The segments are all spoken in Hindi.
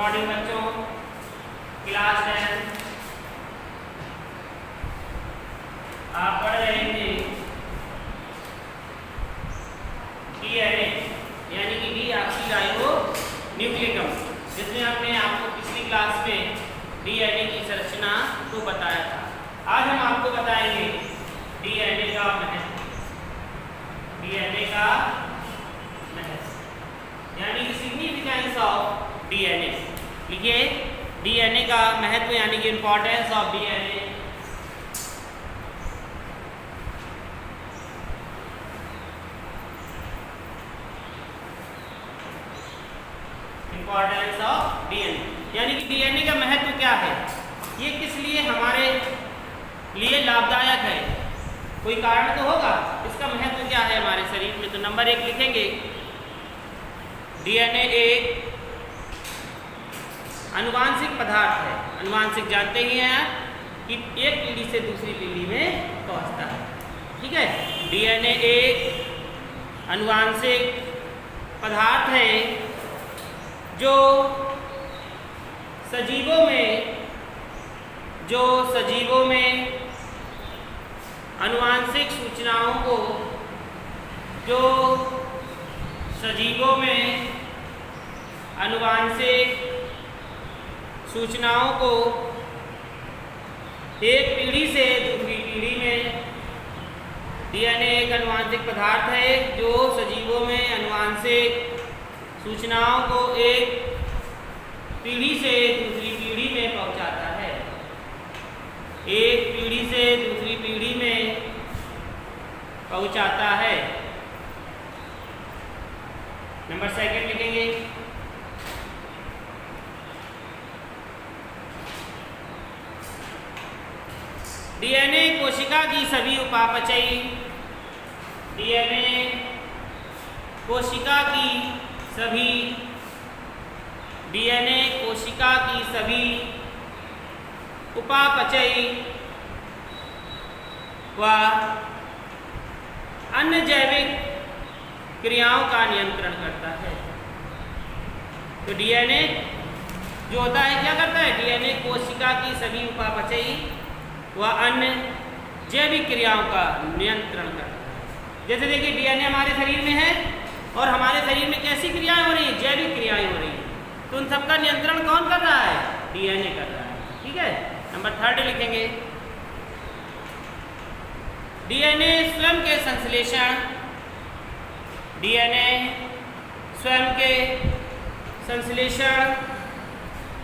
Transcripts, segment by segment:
मॉर्निंग बच्चों, क्लास 10 आप पढ़ रहे थे डीएनए यानी कि डी ऑक्सीराइबो न्यूक्लिकम, जिसमें हमने आपको पिछली क्लास में डीएनए की संरचना को बताया था। आज हम आपको बताएंगे डीएनए का महत्व, डीएनए का महत्व यानी कि सिग्निफिकेंस ऑफ डीएनए। लिखिए डीएनए का महत्व यानी कि importance of DNA. Importance of DNA यानी कि डीएनए का महत्व क्या है, ये किस लिए हमारे लिए लाभदायक है, कोई कारण तो होगा। इसका महत्व क्या है हमारे शरीर में, तो नंबर 1 लिखेंगे डीएनए एक अनुवांशिक पदार्थ है। अनुवांशिक जानते ही हैं कि एक पीढ़ी से दूसरी पीढ़ी में पहुंचता है, ठीक है। डीएनए एक अनुवांशिक पदार्थ है जो सजीवों में अनुवांशिक सूचनाओं को एक पीढ़ी से दूसरी पीढ़ी में, डीएनए एक अनुवांशिक पदार्थ है जो सजीवों में अनुवांशिक सूचनाओं को एक पीढ़ी से दूसरी पीढ़ी में पहुंचाता है। एक पीढ़ी से दूसरी पीढ़ी में पहुंचाता है। नंबर 2 लिखेंगे डीएनए कोशिका की सभी उपापचयी, डीएनए कोशिका की सभी उपापचयी व अन्य जैविक क्रियाओं का नियंत्रण करता है। तो डीएनए जो होता है क्या करता है, डीएनए कोशिका की सभी उपापचयी व अन्य जैविक क्रियाओं का नियंत्रण करता है। जैसे देखिए डीएनए हमारे शरीर में है और हमारे शरीर में कैसी क्रियाएं हो रही हैं, जैविक क्रियाएं हो रही हैं, तो उन सबका नियंत्रण कौन कर रहा है, डीएनए कर रहा है, ठीक है। नंबर 3 लिखेंगे डीएनए स्वयं के संश्लेषण, डीएनए स्वयं के संश्लेषण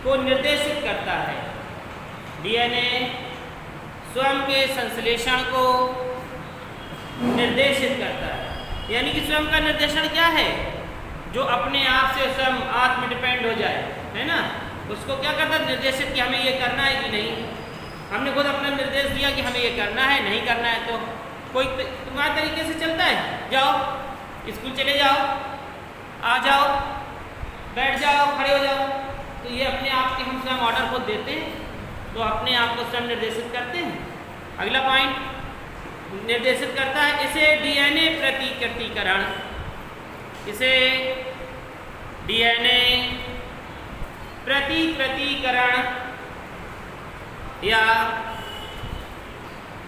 को निर्देशित करता है। डीएनए स्वयं के संश्लेषण को निर्देशित करता है यानी कि स्वयं का निर्देशन क्या है, जो अपने आप से स्वयं आत्म डिपेंड हो जाए, है ना, उसको क्या करता है, निर्देशित कि हमें ये करना है कि नहीं। हमने खुद अपना निर्देश दिया कि हमें ये करना है, नहीं करना है, तो कोई तुम्हारे तरीके से चलता है, जाओ स्कूल चले जाओ, आ जाओ, बैठ जाओ, खड़े हो जाओ, तो ये अपने आप के हम स्वयं ऑर्डर खुद देते हैं, तो अपने आप को स्वयं निर्देशित करते हैं। अगला पॉइंट निर्देशित करता है, इसे डीएनए प्रतिकृतिकरण, इसे डीएनए प्रतिकृतिकरण या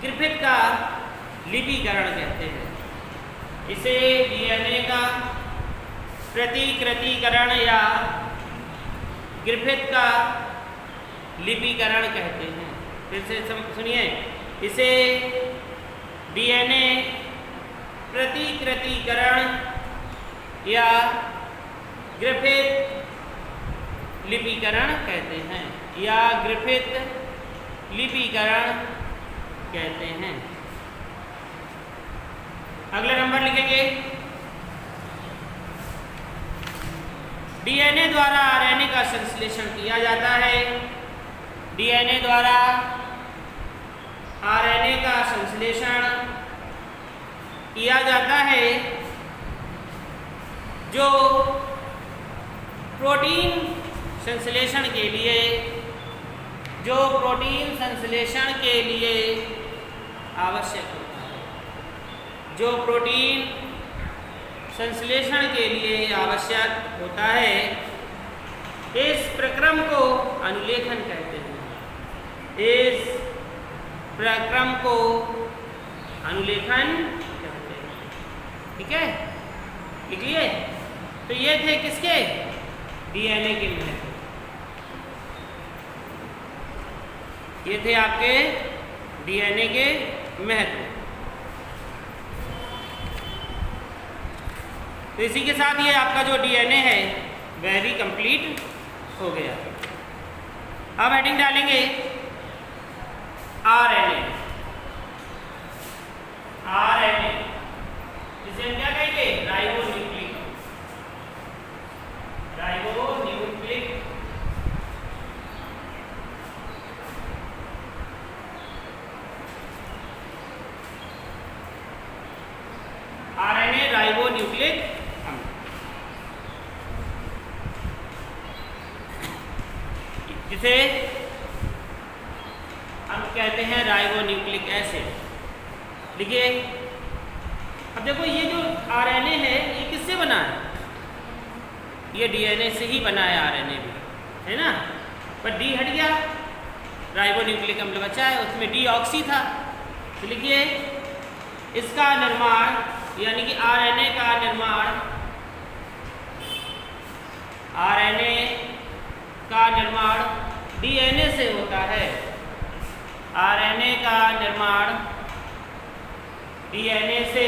ग्रिफिथ का लिपिकरण कहते हैं। इसे डीएनए का प्रतिकृतिकरण या ग्रिफिथ का लिपिकरण कहते हैं। फिर से सुनिए, इसे डीएनए प्रतिकृतिकरण या ग्रिफिथ लिपिकरण कहते हैं, या ग्रिफिथ लिपिकरण कहते हैं। अगला नंबर लिखेंगे डीएनए द्वारा आरएनए का संश्लेषण किया जाता है। डीएनए द्वारा आरएनए का संश्लेषण किया जाता है, जो प्रोटीन संश्लेषण के लिए आवश्यक होता है, जो प्रोटीन संश्लेषण के लिए आवश्यक होता है इस प्रक्रम को अनुलेखन कहते हैं। इस प्रक्रम को अनुलेखन कहते हैं। ठीक है, लिख लिए। तो ये थे किसके? डीएनए के महत्व। ये थे आपके डीएनए के महत्व। तो इसी के साथ ये आपका जो डीएनए है वह भी कंप्लीट हो गया। अब हेडिंग डालेंगे आरएनए। आरएनए जिसे हम क्या कहेंगे? राइबोन्यूक्लिक। राइबोन्यूक्लिक आरएनए राइबोन्यूक्लिक अम्ल। जिसे हम कहते हैं राइबोन्यूक्लिक एसिड। लिखिए। अब देखो ये जो आरएनए है ये किससे बना है? ये डीएनए से ही बना है आरएनए भी, है ना। पर डी हट गया, राइबोन्यूक्लिक अम्ल बचा है, उसमें डीऑक्सी था। तो लिखिए इसका निर्माण यानी कि आरएनए का निर्माण, आरएनए का निर्माण डीएनए से होता है। आरएनए का निर्माण डीएनए से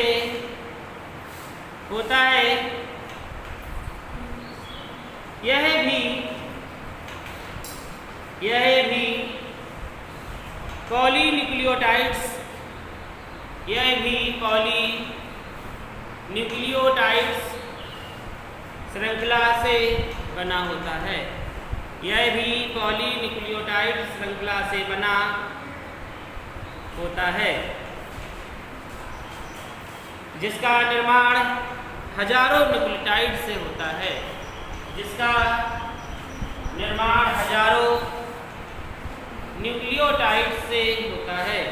होता है। यह भी पॉलीन्यूक्लियोटाइड्स, यह भी पॉलीन्यूक्लियोटाइड्स श्रृंखला से बना होता है। यह भी पॉलीन्यूक्लियोटाइड श्रृंखला से बना होता है, जिसका निर्माण हजारों न्यूक्लियोटाइड से होता है। जिसका निर्माण हजारों न्यूक्लियोटाइड से होता है।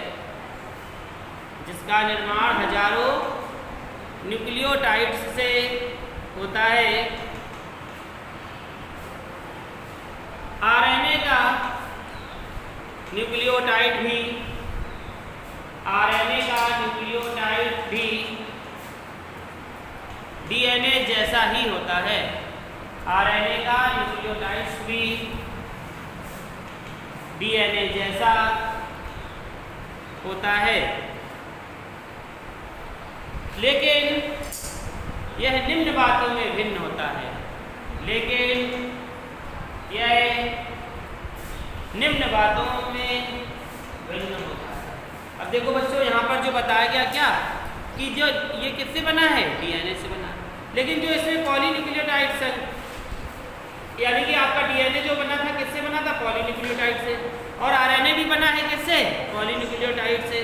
जिसका निर्माण हजारों न्यूक्लियोटाइड्स से होता है। आरएनए का न्यूक्लियोटाइड भी, आरएनए का न्यूक्लियोटाइड भी डीएनए जैसा ही होता है। आरएनए का न्यूक्लियोटाइड्स भी डीएनए जैसा होता है, लेकिन यह निम्न बातों में भिन्न होता है। लेकिन यह निम्न बातों में भिन्न होता है। अब देखो बच्चों, यहाँ पर जो बताया गया क्या कि जो ये किससे बना है? डीएनए से बना। लेकिन जो इसमें पॉलीन्यूक्लियोटाइड्स है, यानी कि आपका डीएनए जो बना था किससे बना था? पॉलीन्यूक्लियोटाइड से। और आरएनए भी बना है किससे? पॉलीन्यूक्लियोटाइड से।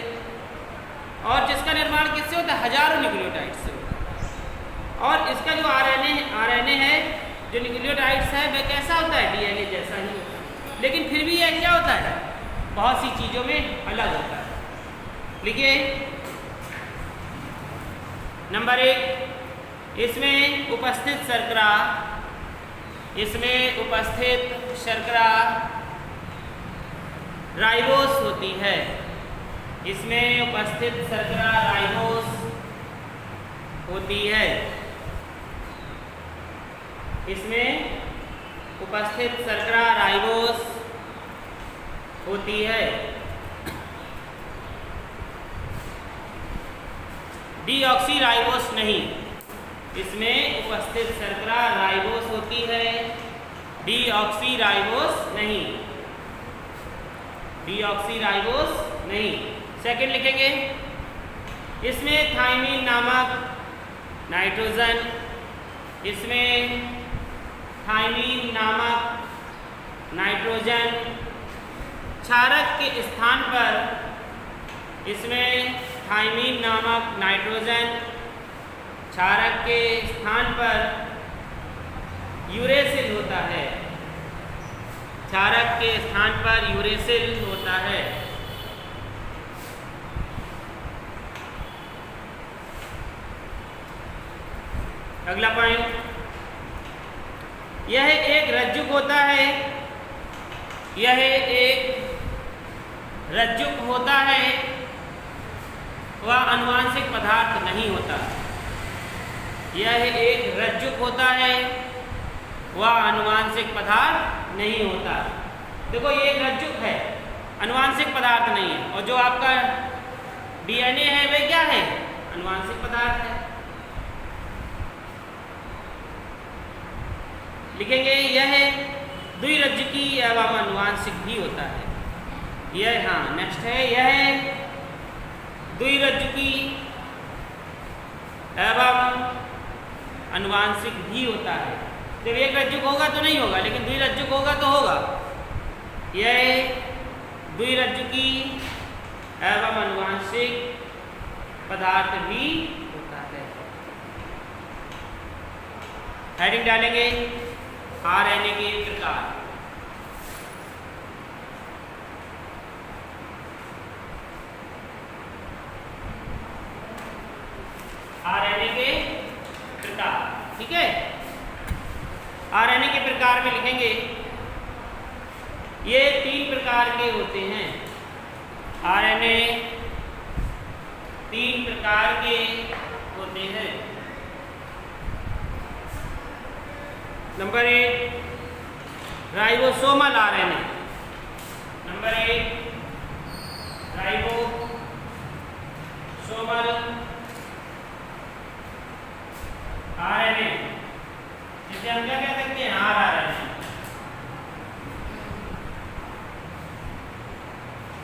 और जिसका निर्माण किससे होता है? हजारों न्यूक्लियोटाइड से होता है। और इसका जो आरएनए है, जो न्यूक्लियोटाइड्स है, वह कैसा होता है? डीएनए जैसा ही होता है। लेकिन फिर भी यह क्या होता है? बहुत सी चीज़ों में अलग होता है। लिखिए नंबर 1, इसमें उपस्थित शर्करा, इसमें उपस्थित शर्करा राइबोस होती है। इसमें उपस्थित शर्करा राइबोस होती है। इसमें उपस्थित शर्करा राइबोस होती है। डीऑक्सीराइबोस नहीं। इसमें उपस्थित शर्करा राइबोस होती है, डीऑक्सीराइबोस नहीं। डीऑक्सीराइबोस नहीं। सेकंड लिखेंगे, इसमें थाइमीन नामक नाइट्रोजन, इसमें थाइमीन नामक नाइट्रोजन क्षारक के स्थान पर, इसमें थाइमीन नामक नाइट्रोजन क्षारक के स्थान पर यूरेसिल होता है। क्षारक के स्थान पर यूरेसिल होता है। अगला पॉइंट, यह एक रज्जुक होता है, यह एक रज्जुक होता है, वह आनुवांशिक पदार्थ नहीं होता। यह एक रज्जुक होता है, वह आनुवांशिक पदार्थ नहीं होता। देखो ये एक रज्जुक है, आनुवांशिक पदार्थ नहीं है, और जो आपका डीएनए है वह क्या है? आनुवांशिक पदार्थ है। लिखेंगे यह द्विरज्जुकी एवं आनुवांशिक भी होता है। यह हाँ नेक्स्ट है, यह द्विरज्जुकी एवं आनुवांशिक भी होता है। जब एक रज्जुक होगा तो नहीं होगा, लेकिन द्विरज्जुक होगा तो होगा। यह द्विरज्जुकी एवं आनुवांशिक पदार्थ भी होता है। हेडिंग डालेंगे आरएनए के प्रकार। आरएनए के प्रकार, ठीक है। आरएनए के प्रकार में लिखेंगे ये 3 प्रकार के होते हैं। आरएनए 3 प्रकार के होते हैं। Number 1 ribosomal RNA. Number 1 ribosomal RNA, जिसे हम क्या कह सकते हैं? आरआरएनए।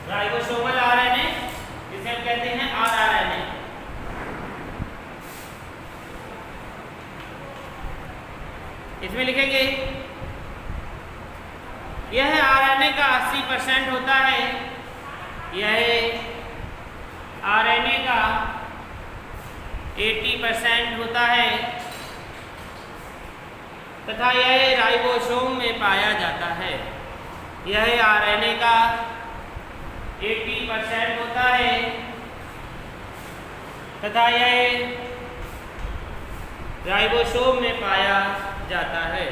राइबोसोमल आरएनए जिसे हम कहते हैं आरआरएनए। इसमें लिखेंगे यह आरएनए का 80% होता है, यह आरएनए का 80% होता है तथा यह राइबोसोम में पाया जाता है। यह आरएनए का 80% होता है तथा यह राइबोसोम में पाया जाता है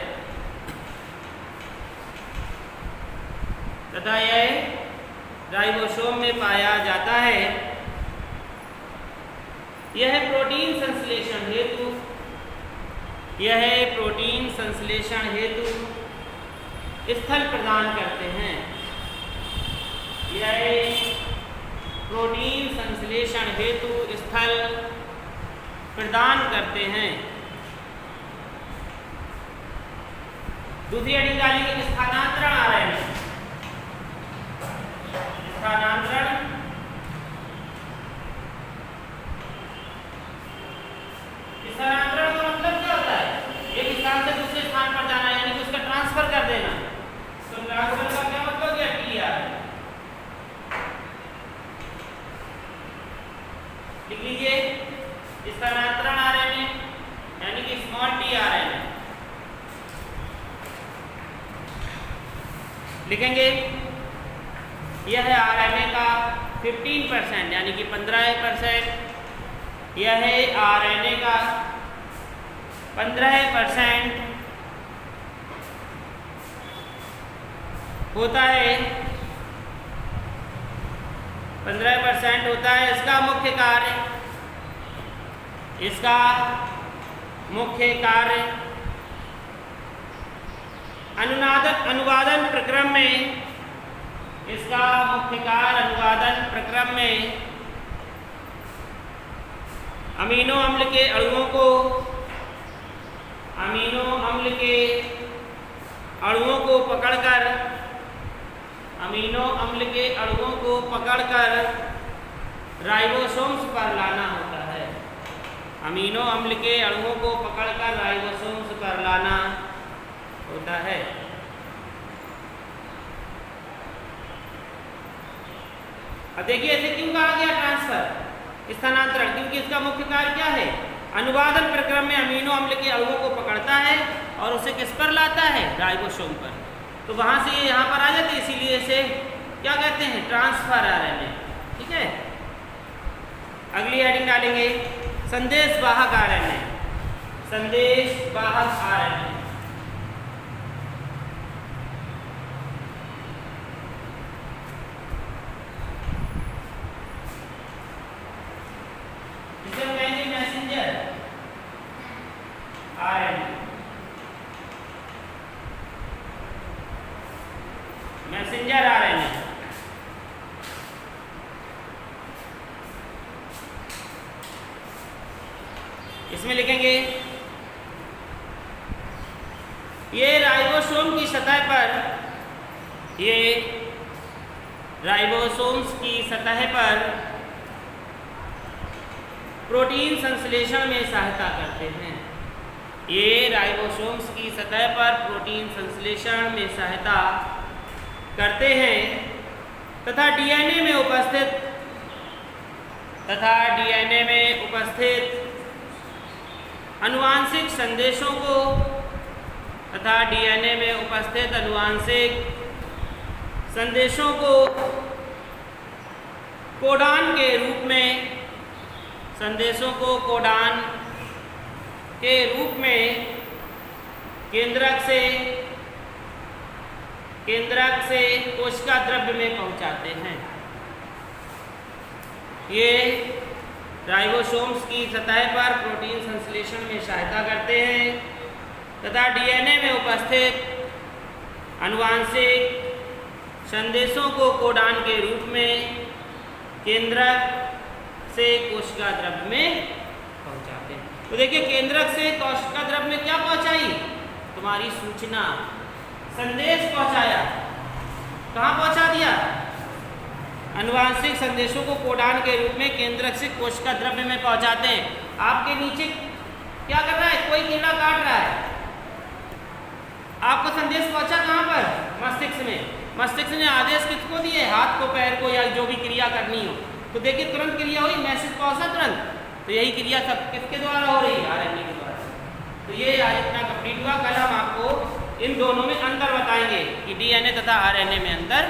तथा यह राइबोसोम में पाया जाता है। यह प्रोटीन संश्लेषण हेतु स्थल प्रदान करते हैं। यह प्रोटीन संश्लेषण हेतु स्थल प्रदान करते हैं। दूसरी हेडिंग डालेंगे स्थानांतरण आरएनए। स्थानांतरण स्थानांतरण का मतलब क्या होता है? एक स्थान से दूसरे स्थान पर जाना, यानी कि उसका ट्रांसफर कर देना। तो ट्रांसफर का क्या मतलब है? टीआर लिख लीजिए। स्थानांतरण आरएनए यानी कि स्मॉल टी आरएनए लिखेंगे। यह आरएनए का 15% यानी कि 15%, यह आरएनए का 15% होता है। 15% होता है। इसका मुख्य कार्य अनुवादन प्रक्रम में, इसका मुख्य कार्य अनुवादन प्रक्रम में अमीनो अम्ल के अणुओं को पकड़कर राइबोसोम्स पर लाना होता है। अमीनो अम्ल के अणुओं को पकड़कर राइबोसोम्स पर लाना होता है। अब देखिए ऐसे क्यों कहा गया ट्रांसफर, स्थानांतरण? क्योंकि इसका मुख्य कार्य क्या है? अनुवादन प्रक्रम में अमीनो अम्ल के अणुओं को पकड़ता है और उसे किस पर लाता है? राइबोसोम पर। तो वहां से ये यहाँ पर आ जाते, इसीलिए इसे क्या कहते हैं? Transfer RNA. ठीक है। अगली हेडिंग डालेंगे संदेश वाहक आरएनए। संदेश वाहक आरएनए मैसेंजर आरएनए। इसमें लिखेंगे ये राइबोसोम की सतह पर, ये राइबोसोम्स की सतह पर प्रोटीन संश्लेषण में सहायता करते हैं। ये राइबोसोम्स की सतह पर प्रोटीन संश्लेषण में सहायता करते हैं तथा डीएनए में उपस्थित आनुवांशिक संदेशों को कोडान के रूप में केंद्रक से कोशिका द्रव्य में पहुंचाते हैं। ये राइबोसोम्स की सतह पर प्रोटीन संश्लेषण में सहायता करते हैं तथा डीएनए में उपस्थित आनुवांशिक संदेशों को कोडान के रूप में केंद्रक से कोशिका द्रव्य में पहुंचाते हैं। तो देखिए, केंद्रक से कोशिका द्रव्य में क्या पहुंचाई? तुम्हारी सूचना, संदेश पहुंचाया। कहाँ पहुंचा दिया? आनुवांशिक संदेशों को कोडान के रूप में केंद्रक से कोशिका द्रव्य में पहुंचाते हैं। आपके नीचे क्या कर रहा है? कोई कीड़ा काट रहा है, आपको संदेश पहुंचा कहाँ पर? मस्तिष्क में। मस्तिष्क ने आदेश किसको दिए? हाथ को, पैर को, या जो भी क्रिया करनी हो। तो देखिए, तुरंत क्रिया हुई, मैसेज पहुंचा तुरंत। तो यही क्रिया सब किसके द्वारा हो रही है? आरएनए के द्वारा। तो ये आज इतना कंप्लीट हुआ। कल हम आपको इन दोनों में अंतर बताएंगे कि डीएनए तथा आरएनए में अंतर